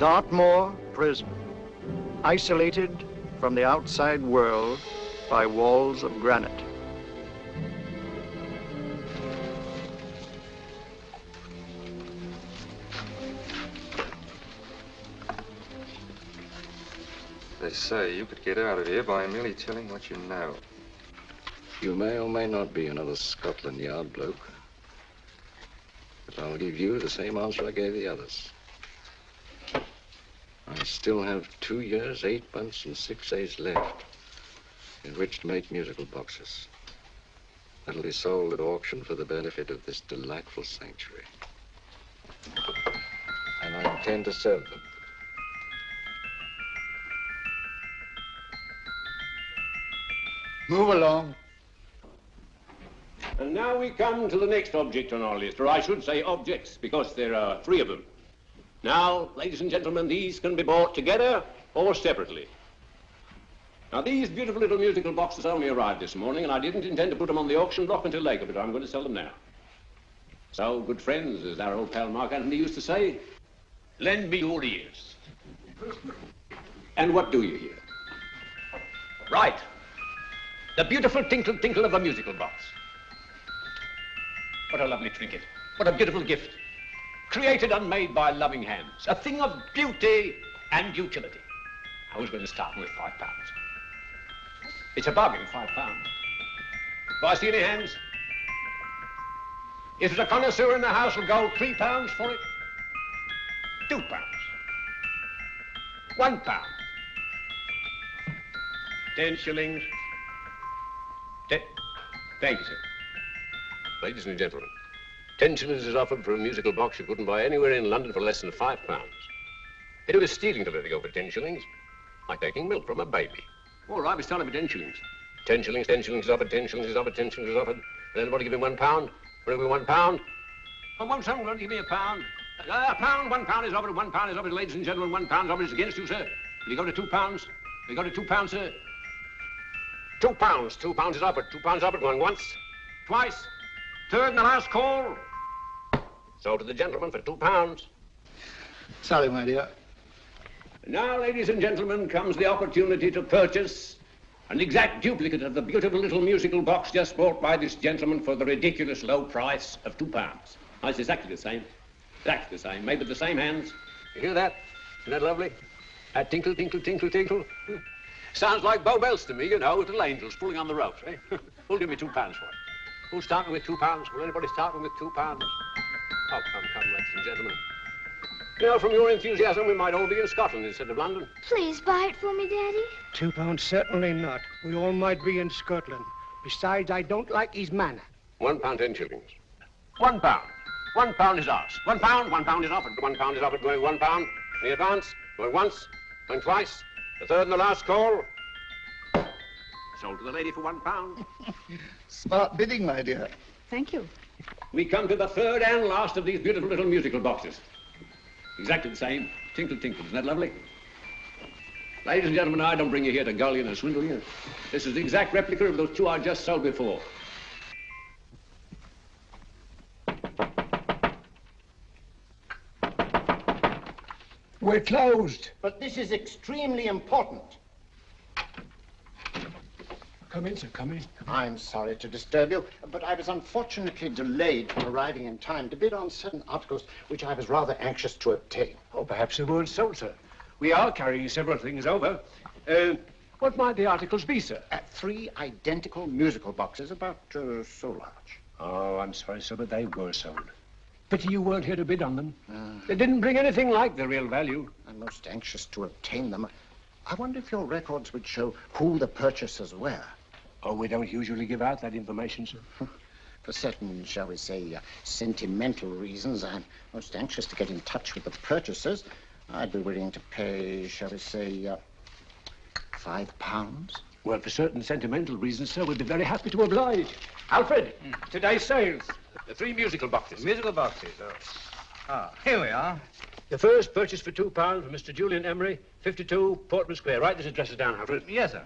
Dartmoor prison, isolated from the outside world by walls of granite. They say you could get out of here by merely telling what you know. You may or may not be another Scotland Yard bloke. But I'll give you the same answer I gave the others. I still have 2 years, 8 months, and 6 days left in which to make musical boxes. That'll be sold at auction for the benefit of this delightful sanctuary. And I intend to sell them. Move along. And now we come to the next object on our list, or I should say objects, because there are 3 of them. Now, ladies and gentlemen, these can be bought together or separately. Now, these beautiful little musical boxes only arrived this morning, and I didn't intend to put them on the auction block until later, but I'm going to sell them now. So, good friends, as our old pal Mark Antony used to say, lend me your ears. And what do you hear? Right. The beautiful tinkle tinkle of a musical box. What a lovely trinket. What a beautiful gift. Created and made by loving hands. A thing of beauty and utility. I was going to start with £5. It's a bargain, £5. Do I see any hands? If there's a connoisseur in the house, will go £3 for it. £2. £1. 10 shillings. Thank you, sir. Ladies and gentlemen, 10 shillings is offered for a musical box you couldn't buy anywhere in London for less than £5. It was stealing to let it go for 10 shillings, like taking milk from a baby. All right, we start for 10 shillings. 10 shillings, 10 shillings is offered, 10 shillings is offered, 10 shillings is offered. And anybody give me £1? Will it be £1? Oh, won't someone want to give me £1? £1 is offered, £1 is offered, ladies and gentlemen, £1 offered is against you, sir. Will you go to £2? Will you go to £2, sir? £2. £2 is offered. £2 offered. Going once, twice, third and the last call. Sold to the gentleman for £2. Sorry, my dear. Now, ladies and gentlemen, comes the opportunity to purchase an exact duplicate of the beautiful little musical box just bought by this gentleman for the ridiculous low price of £2. Oh, it's exactly the same. Exactly the same. Made with the same hands. You hear that? Isn't that lovely? That tinkle, tinkle, tinkle, tinkle. Sounds like Bow Bells to me, you know, little angels pulling on the ropes, eh? Who'll give me £2 for it? Who's starting with £2? Will anybody starting with £2? Oh, come, ladies and gentlemen. You know, from your enthusiasm, we might all be in Scotland instead of London. Please buy it for me, Daddy. £2, certainly not. We all might be in Scotland. Besides, I don't like his manner. £1, 10 shillings. £1. £1 is ours. £1 is offered. £1 is offered. Going £1. In advance. Going once. Going twice. The third and the last call. Sold to the lady for £1. Smart bidding, my dear. Thank you. We come to the third and last of these beautiful little musical boxes. Exactly the same. Tinkle, tinkle. Isn't that lovely? Ladies and gentlemen, I don't bring you here to gull you and swindle you. This is the exact replica of those 2 I just sold before. We're closed. But this is extremely important. Come in, sir, come in. I'm sorry to disturb you, but I was unfortunately delayed from arriving in time to bid on certain articles which I was rather anxious to obtain. Oh, perhaps they weren't sold, sir. We are carrying several things over. What might the articles be, sir? 3 identical musical boxes, about so large. Oh, I'm sorry, sir, but they were sold. Pity you weren't here to bid on them. They didn't bring anything like the real value. I'm most anxious to obtain them. I wonder if your records would show who the purchasers were. Oh, we don't usually give out that information, sir. For certain, shall we say, sentimental reasons, I'm most anxious to get in touch with the purchasers. I'd be willing to pay, shall we say, £5. Well, for certain sentimental reasons, sir, we'd be very happy to oblige. Alfred, today's sales. The 3 musical boxes. Musical boxes, oh. Ah, here we are. The first purchased for £2 from Mr. Julian Emery, 52 Portman Square. Write this address down, Alfred. Yes, sir.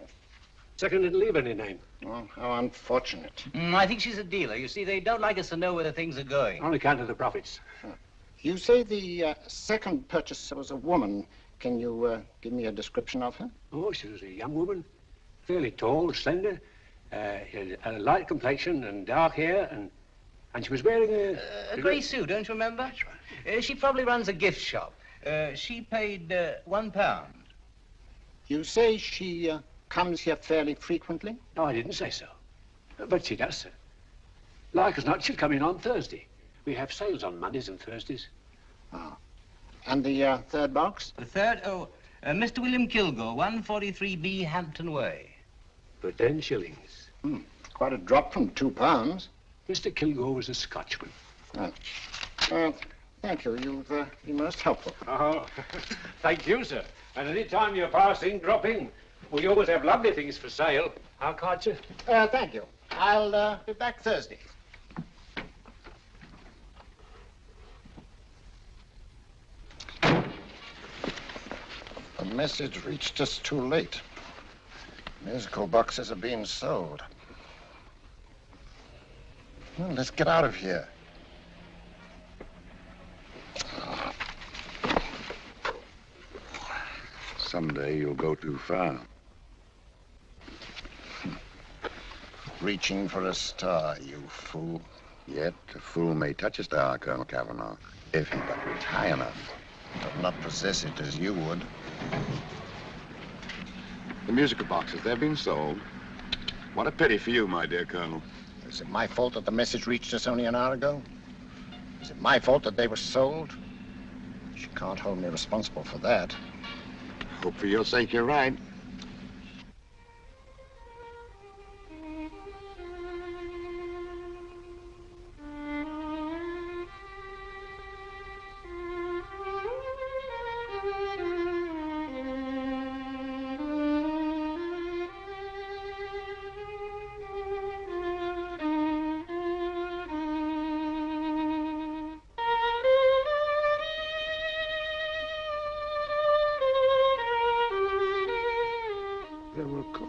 Second didn't leave any name. Oh, how unfortunate. I think she's a dealer. You see, they don't like us to know where the things are going. On account of the profits. You say the second purchaser was a woman. Can you give me a description of her? Oh, she was a young woman, fairly tall, slender, had a light complexion and dark hair, and she was wearing A grey suit, don't you remember? That's right. She probably runs a gift shop. She paid £1. You say she comes here fairly frequently? No, I didn't say so. But she does, sir. Like as not, she'll come in on Thursday. We have sales on Mondays and Thursdays. Oh. And the third box? The third, Mr. William Kilgore, 143B Hampton Way. For 10 shillings. Quite a drop from £2. Mr. Kilgore was a Scotchman. Thank you. You've been most helpful. Oh, thank you, sir. And any time you're passing, drop in. We always have lovely things for sale. How can't you? Thank you. I'll be back Thursday. The message reached us too late. Musical boxes are being sold. Well, let's get out of here. Someday you'll go too far. Reaching for a star, you fool. Yet a fool may touch a star, Colonel Cavanaugh, if he but reach high enough. But not possess it as you would. The musical boxes, they've been sold. What a pity for you, my dear Colonel. Is it my fault that the message reached us only an hour ago? Is it my fault that they were sold? She can't hold me responsible for that. Hope for your sake you're right.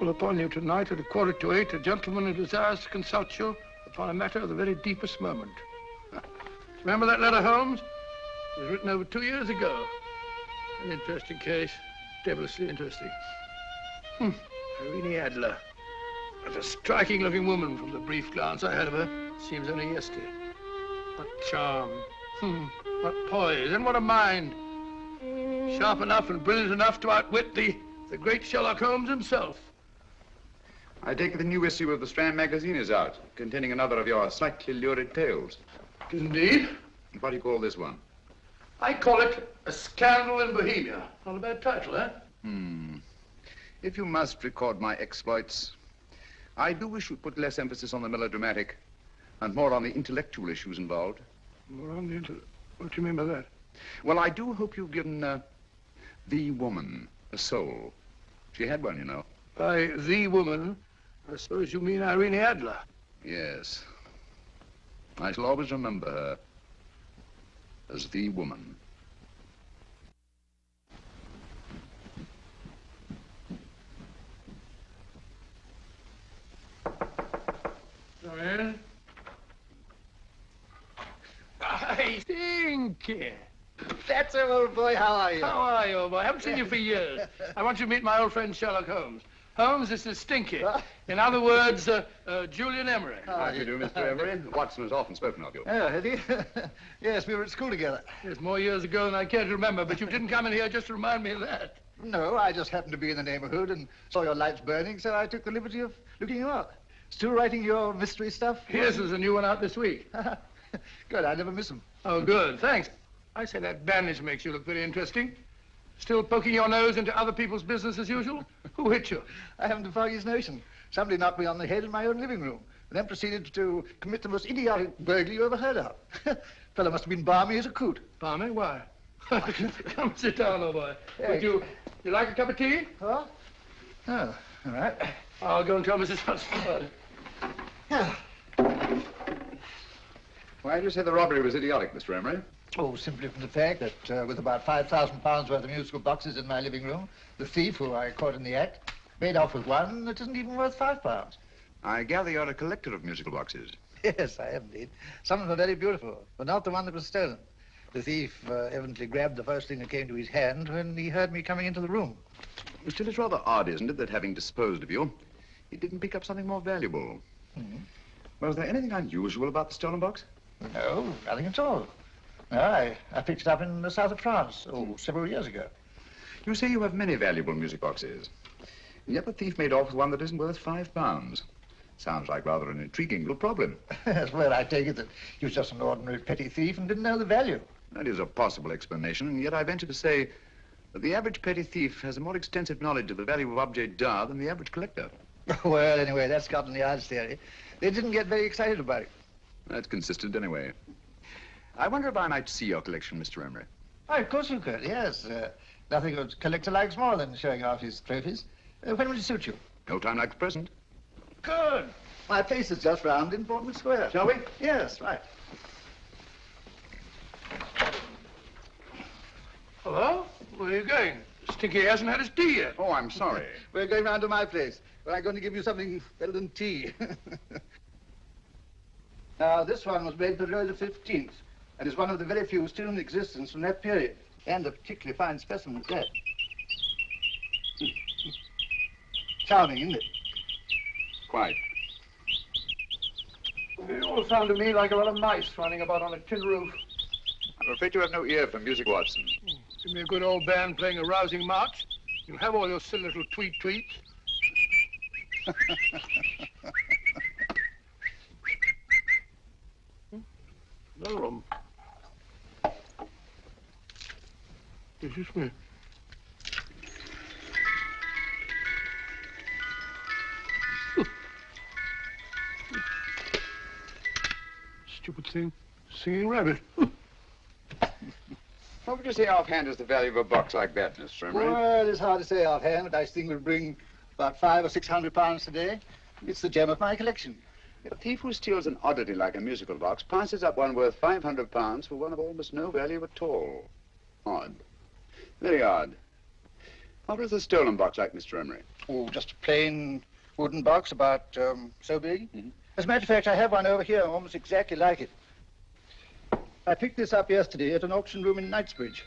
Upon you tonight at 7:45, a gentleman who desires to consult you upon a matter of the very deepest moment. Remember that letter, Holmes? It was written over 2 years ago. An interesting case, devilishly interesting. Irene Adler. What a striking-looking woman from the brief glance I had of her. Seems only yesterday. What charm. What poise, and what a mind. Sharp enough and brilliant enough to outwit the great Sherlock Holmes himself. I take it the new issue of the Strand magazine is out, containing another of your slightly lurid tales. Indeed. What do you call this one? I call it A Scandal in Bohemia. Not a bad title, eh? If you must record my exploits, I do wish you'd put less emphasis on the melodramatic and more on the intellectual issues involved. More on the what do you mean by that? Well, I do hope you've given the woman a soul. She had one, you know. By the woman, I suppose you mean Irene Adler. Yes. I shall always remember her as the woman. Come in. I think. That's it, old boy. How are you? How are you, old boy? I haven't seen you for years. I want you to meet my old friend Sherlock Holmes. Holmes, this is Stinky. In other words, Julian Emery. How do you do, Mr. Emery? Watson has often spoken of you. Oh, has he? Yes, we were at school together. Yes, more years ago than I care to remember, but you didn't come in here just to remind me of that. No, I just happened to be in the neighborhood and saw your lights burning, so I took the liberty of looking you up. Still writing your mystery stuff? Yes, there's a new one out this week. Good, I never miss them. Oh, good, thanks. I say that bandage makes you look very interesting. Still poking your nose into other people's business as usual? Who hit you? I haven't the foggiest notion. Somebody knocked me on the head in my own living room, and then proceeded to commit the most idiotic burglary you ever heard of. Fellow must have been balmy as a coot. Balmy? Why? Come sit down, old boy. Would you like a cup of tea? Huh? Oh, all right. I'll go and tell Mrs. Hudson. Why do you say the robbery was idiotic, Mr. Emery? Oh, simply from the fact that with about £5,000 worth of musical boxes in my living room, the thief, who I caught in the act, made off with one that isn't even worth £5. I gather you're a collector of musical boxes. Yes, I am indeed. Some of them are very beautiful, but not the one that was stolen. The thief evidently grabbed the first thing that came to his hand when he heard me coming into the room. Still, it's rather odd, isn't it, that having disposed of you, he didn't pick up something more valuable. Mm-hmm. Was there anything unusual about the stolen box? No, nothing at all. No, I picked it up in the south of France, several years ago. You say you have many valuable music boxes. And yet the thief made off with one that isn't worth £5. Sounds like rather an intriguing little problem. Well, I take it that he was just an ordinary petty thief and didn't know the value. That is a possible explanation, and yet I venture to say that the average petty thief has a more extensive knowledge of the value of objets d'art than the average collector. Well, anyway, that's Scotland Yard's theory. They didn't get very excited about it. That's consistent anyway. I wonder if I might see your collection, Mr. Emery. Oh, of course you could, yes. Nothing a collector likes more than showing off his trophies. When would it suit you? No time like the present. Good. My place is just round in Portman Square. Shall we? Yes, right. Hello? Where are you going? Stinky hasn't had his tea yet. Oh, I'm sorry. We're going round to my place, where I'm going to give you something better than tea. Now, this one was made for Louis XV, and is one of the very few still in existence from that period, and a particularly fine specimen at that. Charming, isn't it? Quite. It all sounded to me like a lot of mice running about on a tin roof. I'm afraid you have no ear for music, Watson. Give me a good old band playing a rousing march. You'll have all your silly little tweets. Another one. Is this me? Stupid thing. Singing rabbit. What would you say offhand is the value of a box like that, Mr. Emery? Well, it's hard to say offhand, but I think will bring about £500 or £600 today. It's the gem of my collection. A thief who steals an oddity like a musical box passes up one worth £500 for one of almost no value at all. Odd. Very odd. What was the stolen box like, Mr. Emery? Oh, just a plain wooden box about so big. Mm-hmm. As a matter of fact, I have one over here almost exactly like it. I picked this up yesterday at an auction room in Knightsbridge.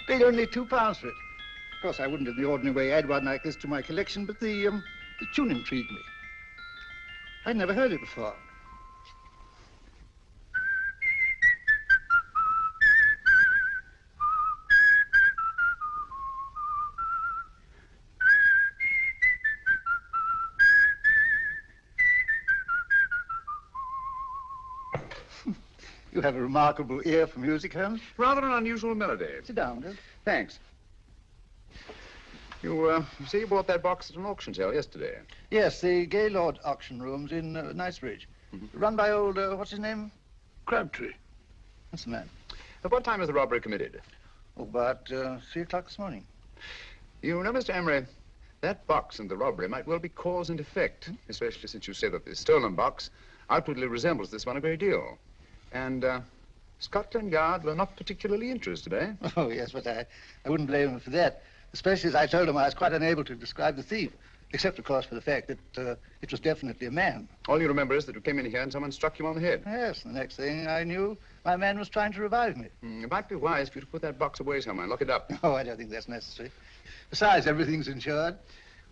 Paid only £2 for it. Of course, I wouldn't in the ordinary way add one like this to my collection, but the tune intrigued me. I'd never heard it before. You have a remarkable ear for music, Holmes. Rather an unusual melody. Sit down, Holmes. Thanks. You say you bought that box at an auction sale yesterday? Yes, the Gaylord auction rooms in Knightsbridge. Run by old, what's his name? Crabtree. That's the man. At what time was the robbery committed? Oh, about 3 o'clock this morning. You know, Mr. Emery, that box and the robbery might well be cause and effect, especially since you say that the stolen box outwardly resembles this one a great deal. And Scotland Yard were not particularly interested, eh? Oh, yes, but I wouldn't blame them for that. Especially as I told them I was quite unable to describe the thief. Except, of course, for the fact that it was definitely a man. All you remember is that you came in here and someone struck you on the head. Yes, the next thing I knew, my man was trying to revive me. It might be wise for you to put that box away somewhere and lock it up. Oh, I don't think that's necessary. Besides, everything's insured.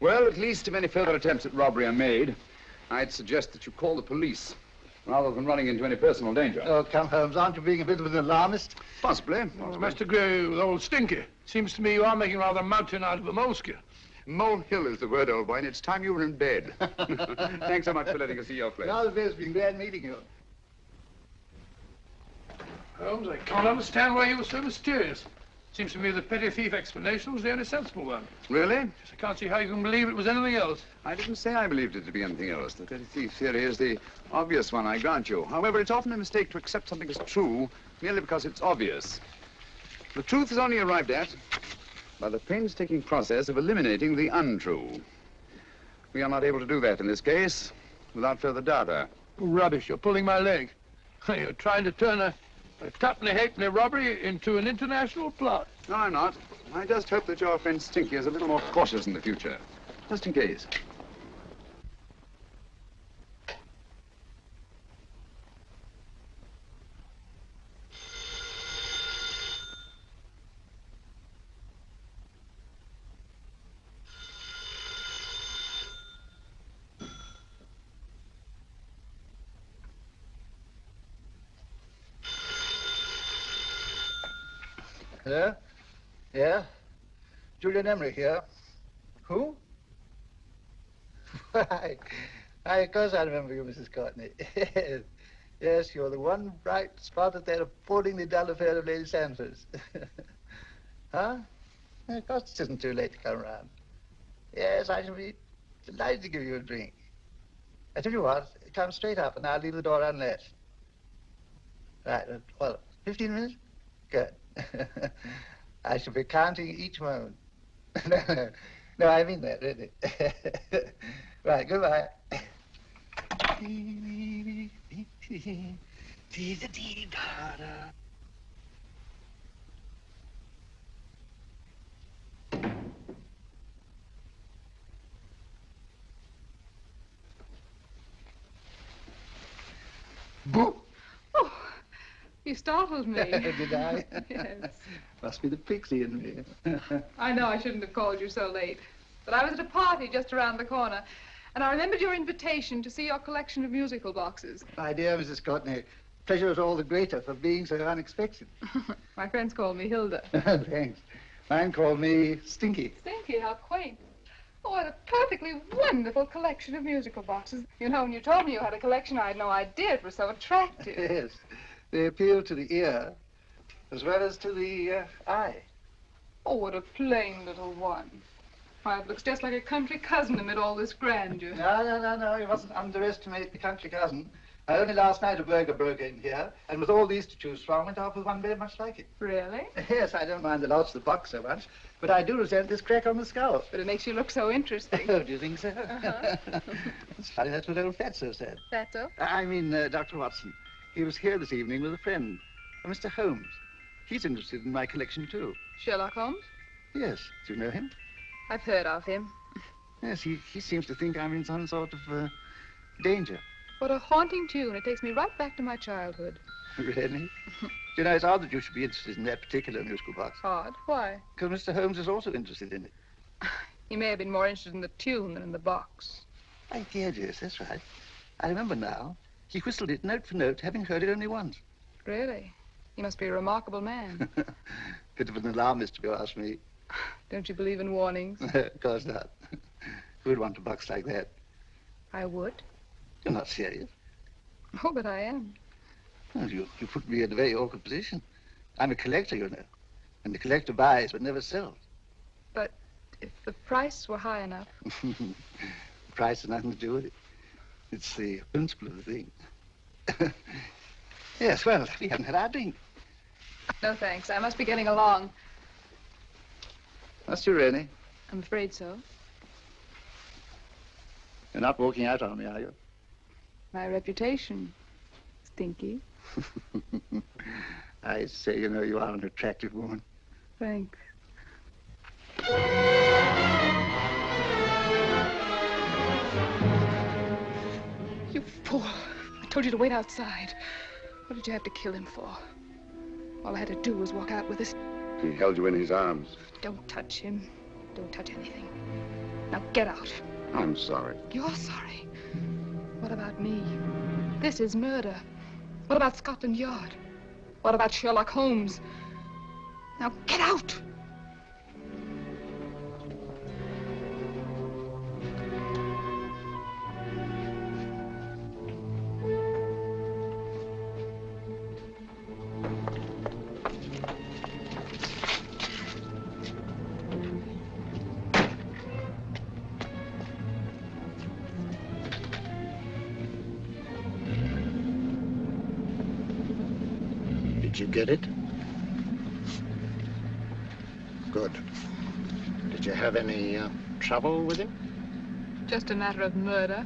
Well, at least if any further attempts at robbery are made, I'd suggest that you call the police, rather than running into any personal danger. Oh, come, Holmes, aren't you being a bit of an alarmist? Possibly. Well, Mr. Gray with old Stinky. Seems to me you are making rather a mountain out of a moleskin. Molehill is the word, old boy, and it's time you were in bed. Thanks so much for letting us see your place. Now the best. It's been glad meeting you. Holmes, I can't understand why you were so mysterious. Seems to me the petty thief explanation was the only sensible one. Really? Just I can't see how you can believe it was anything else. I didn't say I believed it to be anything else. The petty thief theory is the obvious one, I grant you. However, it's often a mistake to accept something as true merely because it's obvious. The truth is only arrived at by the painstaking process of eliminating the untrue. We are not able to do that in this case without further data. Rubbish, you're pulling my leg. You're trying to turn a tuppenny halfpenny robbery into an international plot. No, I'm not. I just hope that your friend Stinky is a little more cautious in the future, just in case. Hello? Yeah? Julian Emery here. Who? Why, of course I remember you, Mrs. Courtney. Yes, you're the one bright spot at that appallingly dull affair of Lady Sanford's. Huh? Of course it isn't too late to come round. Yes, I shall be delighted to give you a drink. I tell you what, come straight up and I'll leave the door unlatched. Right, well, 15 minutes? Good. I shall be counting each moment. No, I mean that, really. Right, goodbye. Boo! Oh, you startled me. Did I? Yes. Must be the pixie in me. I know I shouldn't have called you so late, but I was at a party just around the corner, and I remembered your invitation to see your collection of musical boxes. My dear Mrs. Courtney, pleasure is all the greater for being so unexpected. My friends call me Hilda. Thanks. Mine called me Stinky. Stinky, how quaint. Oh, what a perfectly wonderful collection of musical boxes. You know, when you told me you had a collection, I had no idea it was so attractive. Yes. They appeal to the ear as well as to the eye. Oh, what a plain little one. Why, it looks just like a country cousin amid all this grandeur. No. You mustn't underestimate the country cousin. Only last night a burglar broke in here, and with all these to choose from, went off with one very much like it. Really? Yes, I don't mind the loss of the box so much, but I do resent this crack on the skull. But it makes you look so interesting. Oh, do you think so? Uh-huh. It's funny, that's what old Fatso said. Fatso? I mean, Dr. Watson. He was here this evening with a friend, Mr. Holmes. He's interested in my collection, too. Sherlock Holmes? Yes. Do you know him? I've heard of him. Yes, he seems to think I'm in some sort of danger. What a haunting tune. It takes me right back to my childhood. Really? You know, it's odd that you should be interested in that particular musical box. Odd? Why? Because Mr. Holmes is also interested in it. He may have been more interested in the tune than in the box. My dear, yes, that's right. I remember now. He whistled it note for note, having heard it only once. Really? He must be a remarkable man. Bit of an alarmist, if you ask me. Don't you believe in warnings? Of course not. Who would want a box like that? I would. You're not serious. Oh, but I am. Well, you put me in a very awkward position. I'm a collector, you know. And the collector buys but never sells. But if the price were high enough... The price has nothing to do with it. It's the principle of the thing. Yes, well, we haven't had our drink. No, thanks. I must be getting along. Must you really? I'm afraid so. You're not walking out on me, are you? My reputation, Stinky. I say, you know, you are an attractive woman. Thanks. You fool. I told you to wait outside. What did you have to kill him for? All I had to do was walk out with this. He held you in his arms. Don't touch him. Don't touch anything. Now get out. I'm sorry. You're sorry. What about me? This is murder. What about Scotland Yard? What about Sherlock Holmes? Now get out! Did you get it? Good. Did you have any trouble with him? Just a matter of murder.